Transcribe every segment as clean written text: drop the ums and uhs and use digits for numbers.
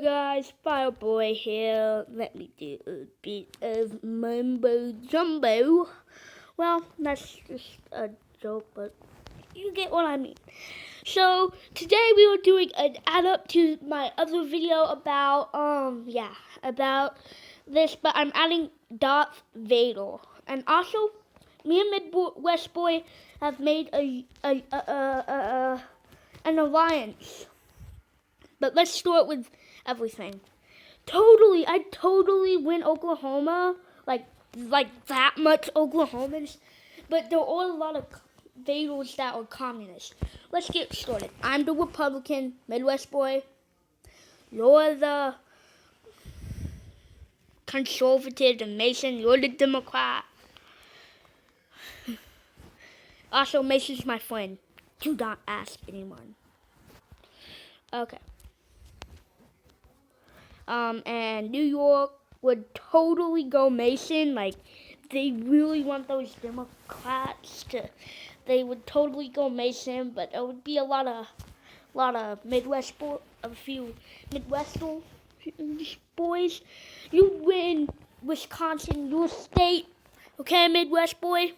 guys, Fireboy here. Let me do a bit of mumbo jumbo. Well, that's just a joke, but you get what I mean. So today we are doing an add up to my other video about about this, but I'm adding Darth Vader, and also me and Midwestboy have made an alliance. But let's start with everything. I'd totally win Oklahoma, like that much Oklahomans, but there are a lot of Vaders that are communists. Let's get started. I'm the Republican, Midwestboy. You're the conservative, and Mason, you're the Democrat. Also, Mason's my friend. Do not ask anyone. Okay. And New York would totally go Mason. Like, they really want those Democrats to. They would totally go Mason, but it would be a lot of a few Midwest boys. You win Wisconsin, your state. Okay, Midwest boy.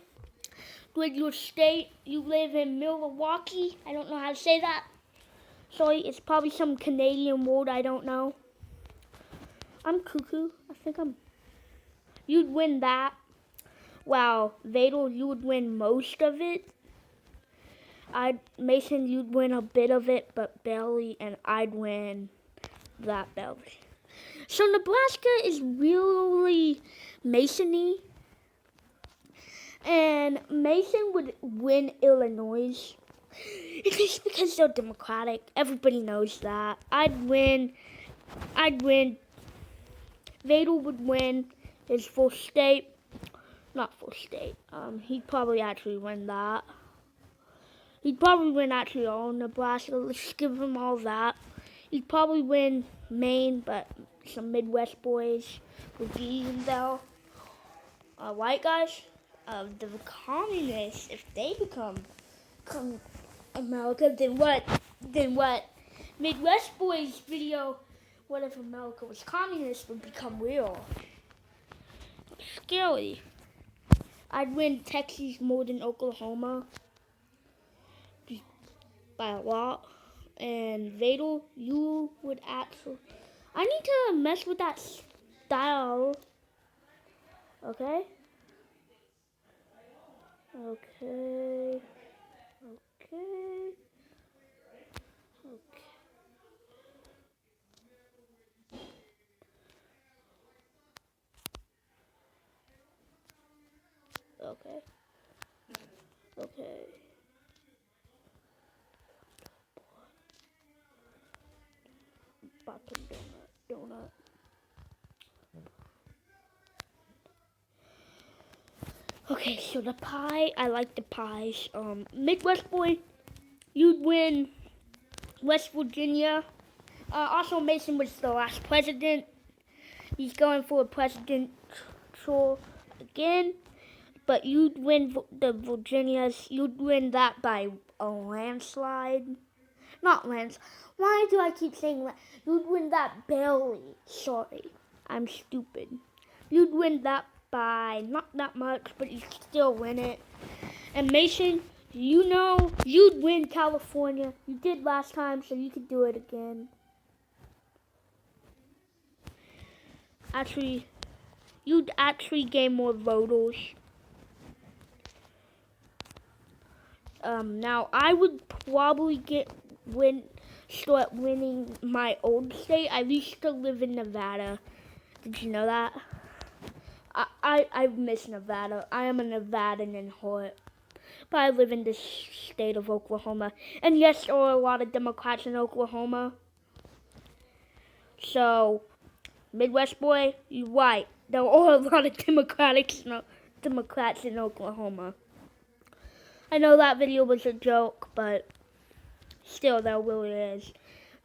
With your state, you live in Milwaukee. I don't know how to say that. Sorry, it's probably some Canadian word I don't know. I'm cuckoo. You'd win that. Wow, Vader, you would win most of it. Mason, you'd win a bit of it, but barely, and I'd win that barely. So Nebraska is really Masony, and Mason would win Illinois. It's just because they're Democratic. Everybody knows that. I'd win. Vader would win his full state. Not full state. He'd probably actually win that. He'd probably win actually all Nebraska. Let's give him all that. He'd probably win Maine, but some Midwest boys would be in there. White guys, the communists, if they become America, then what? Midwest boys video. What if America was communist would become real? Scary. I'd win Texas more than Oklahoma by a lot. And Vader, you would actually. I need to mess with that style. Okay. Okay. Bottom donut. Okay, so the pie, I like the pies. Midwest boy, you'd win West Virginia. Also, Mason was the last president. He's going for a presidential again. But you'd win the Virginias. You'd win that by a landslide. Not landslide. Why do I keep saying that? You'd win that barely. Sorry, I'm stupid. You'd win that by not that much, but you'd still win it. And Mason, you know you'd win California. You did last time, so you could do it again. Actually, you'd actually gain more voters. Now I would probably start winning my old state. I used to live in Nevada. Did you know that? I miss Nevada. I am a Nevadan in heart. But I live in the state of Oklahoma. And yes, there are a lot of Democrats in Oklahoma. So, Midwest boy, you're right. There are a lot of Democrats in Oklahoma. I know that video was a joke, but still, there really is.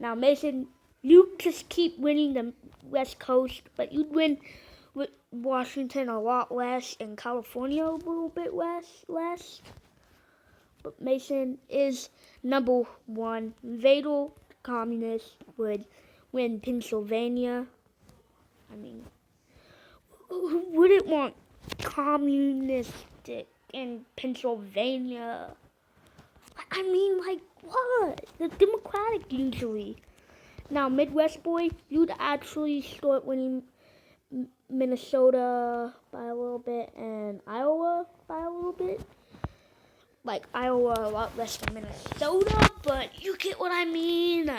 Now, Mason, you just keep winning the West Coast, but you'd win with Washington a lot less, and California a little bit less. But Mason is number one. Vader, communist, would win Pennsylvania. I mean, who wouldn't want communistic in Pennsylvania? I mean, like, what? The Democratic usually. Now, Midwestboy, you'd actually start winning Minnesota by a little bit and Iowa by a little bit. Like, Iowa a lot less than Minnesota, but you get what I mean.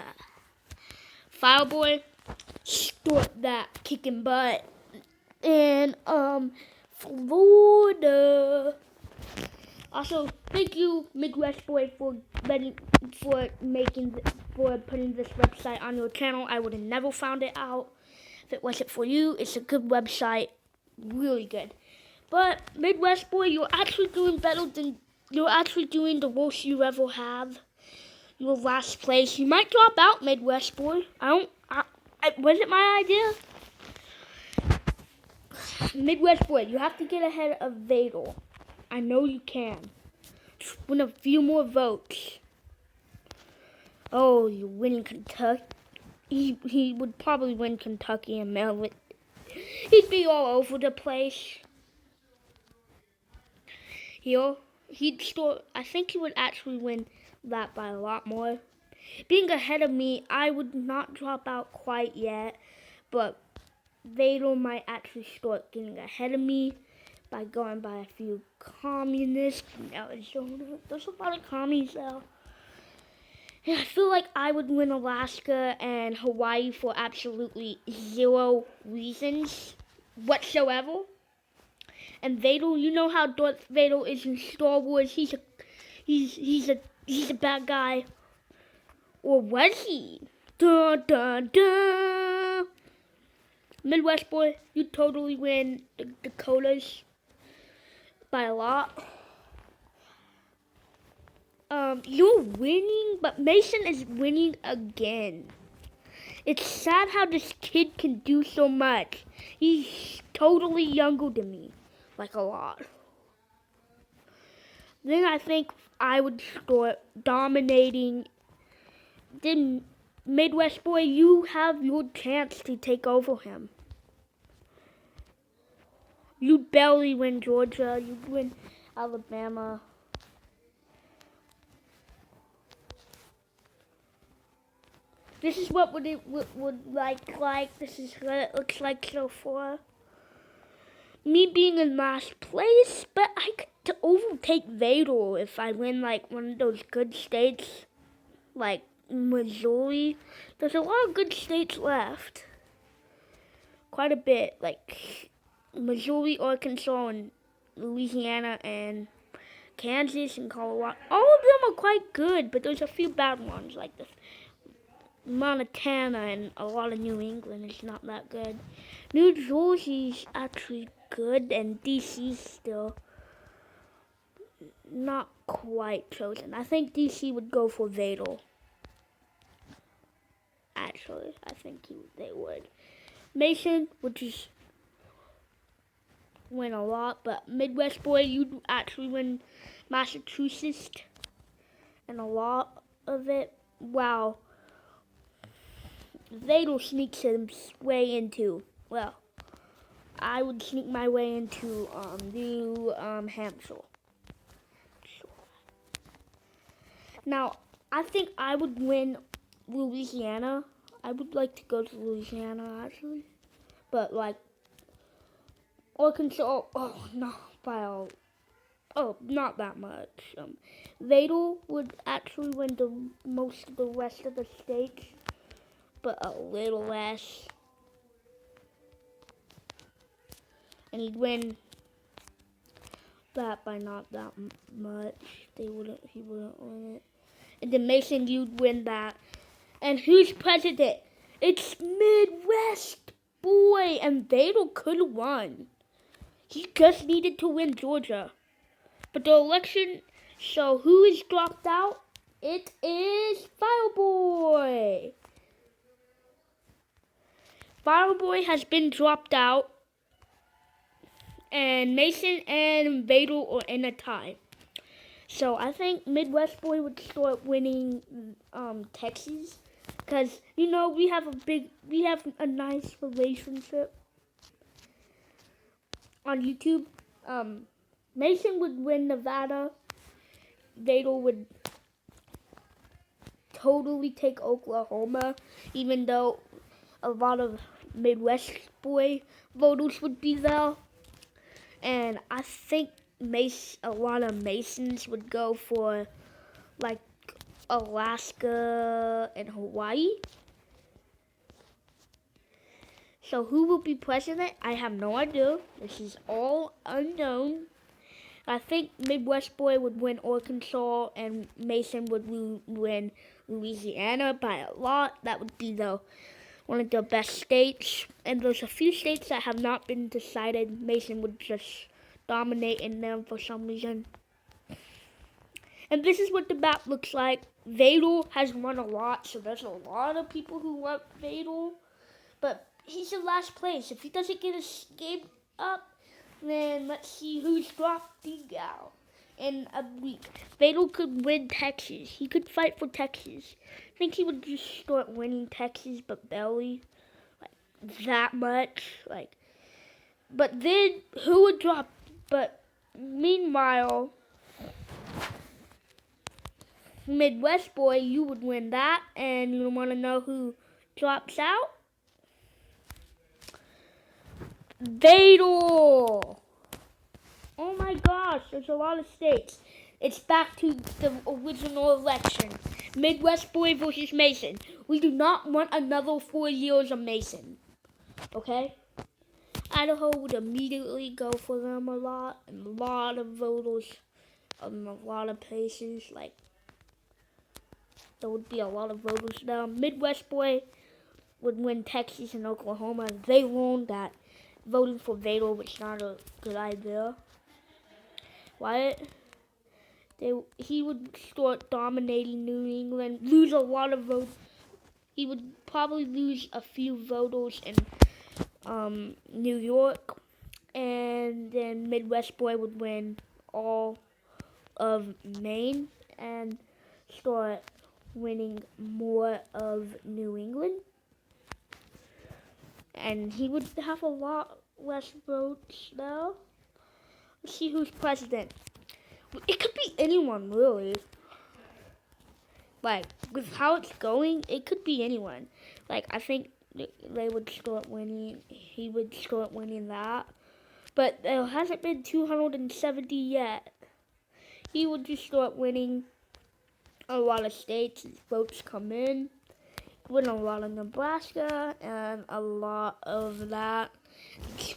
Fireboy, start that kicking butt. And, Florida. Also, thank you, Midwestboy, for putting this website on your channel. I would have never found it out if it wasn't for you. It's a good website, really good. But Midwestboy, you're actually doing the worst you ever have. Your last place. You might drop out, Midwestboy. Was it my idea? Midwestboy, you have to get ahead of Vader. I know you can. Just win a few more votes. Oh, you're winning Kentucky. He would probably win Kentucky and Maryland. He'd be all over the place. I think he would actually win that by a lot more. Being ahead of me, I would not drop out quite yet, but Vader might actually start getting ahead of me by going by a few communists in Arizona. There's a lot of commies there. And I feel like I would win Alaska and Hawaii for absolutely zero reasons whatsoever. And Vader, you know how Darth Vader is in Star Wars. He's a bad guy. Or was he? Dun dun dun. Midwestboy, you totally win the Dakotas by a lot. You're winning, but Mason is winning again. It's sad how this kid can do so much. He's totally younger than me, like a lot. Then I think I would start dominating. Then Midwestboy, you have your chance to take over him. You barely win Georgia. You win Alabama. This is what it would like. This is what it looks like so far. Me being in last place, but I could overtake Vader if I win like one of those good states, like Missouri. There's a lot of good states left. Quite a bit, like Missouri, Arkansas, and Louisiana, and Kansas, and Colorado. All of them are quite good, but there's a few bad ones, like this. Montana and a lot of New England is not that good. New Jersey's actually good, and DC's still not quite chosen. I think DC would go for Vader. Actually, I think they would. Mason would just win a lot, but Midwestboy, you'd actually win Massachusetts and a lot of it. Wow. Vader sneaks his way into, well, I would sneak my way into New Hampshire. Now, I think I would win Louisiana. I would like to go to Louisiana, actually. But, like, Arkansas, not that much. Vader would actually win most of the rest of the states, but a little less. And he'd win that by not that much. He wouldn't win it. And then Mason, you'd win that. And who's president? It's Midwestboy, and Vader could have won. He just needed to win Georgia. But the election, so who is dropped out? It is Fireboy. Fireboy has been dropped out, and Mason and Vader are in a tie. So I think Midwestboy would start winning Texas, because we have a nice relationship on YouTube. Mason would win Nevada. Vader would totally take Oklahoma, even though a lot of Midwestboy voters would be there. And I think a lot of Masons would go for like Alaska and Hawaii. So who will be president? I have no idea. This is all unknown. I think Midwestboy would win Arkansas and Mason would win Louisiana by a lot. That would be one of the best states. And there's a few states that have not been decided. Mason would just dominate in them for some reason. And this is what the map looks like. Vader has won a lot, so there's a lot of people who want Vader. But he's in last place. If he doesn't get his game up, then let's see who's dropping out in a week. Vader could win Texas. He could fight for Texas. I think he would just start winning Texas, but barely. Like, that much. But then, who would drop? But meanwhile, Midwestboy, you would win that. And you want to know who drops out? Vader! Oh my gosh, there's a lot of states. It's back to the original election. Midwestboy versus Mason. We do not want another 4 years of Mason. Okay? Idaho would immediately go for them a lot. And a lot of voters in a lot of places. There would be a lot of voters there. Midwestboy would win Texas and Oklahoma. They learned that voting for Vader was not a good idea. He would start dominating New England, lose a lot of votes. He would probably lose a few voters in New York, and then Midwestboy would win all of Maine and start winning more of New England. And he would have a lot less votes now. Let's see who's president. It could be anyone, really. With how it's going, it could be anyone. I think they would start winning. He would start winning that. But there hasn't been 270 yet. He would just start winning a lot of states as votes come in. Win a lot of Nebraska and a lot of that.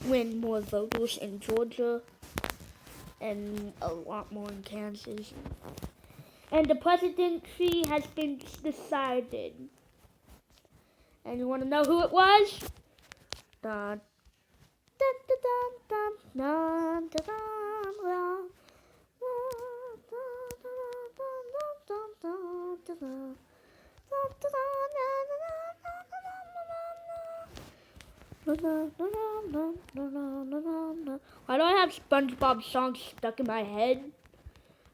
Win more voters in Georgia and a lot more in Kansas. And the presidency has been decided. And you want to know who it was? Dun, dun, dun, dun, dun, dun, dun, dun, dun. Why do I have SpongeBob songs stuck in my head?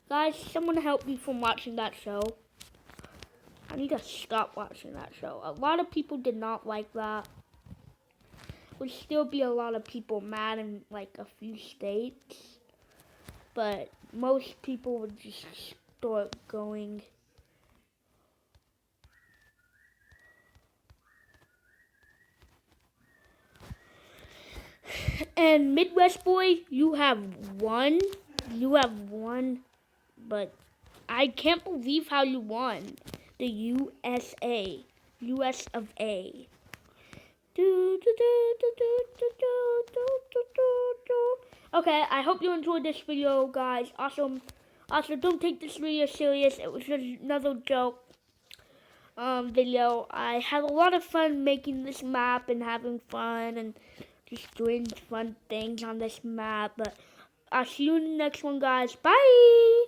Guys, someone help me from watching that show. I need to stop watching that show. A lot of people did not like that. Would still be a lot of people mad in a few states. But most people would just start going. And Midwestboy, you have won. But I can't believe how you won. The USA. US of A. Okay, I hope you enjoyed this video, guys. Also, don't take this video serious. It was just another joke video. I had a lot of fun making this map and having fun and just doing fun things on this map. But I'll see you in the next one, guys. Bye!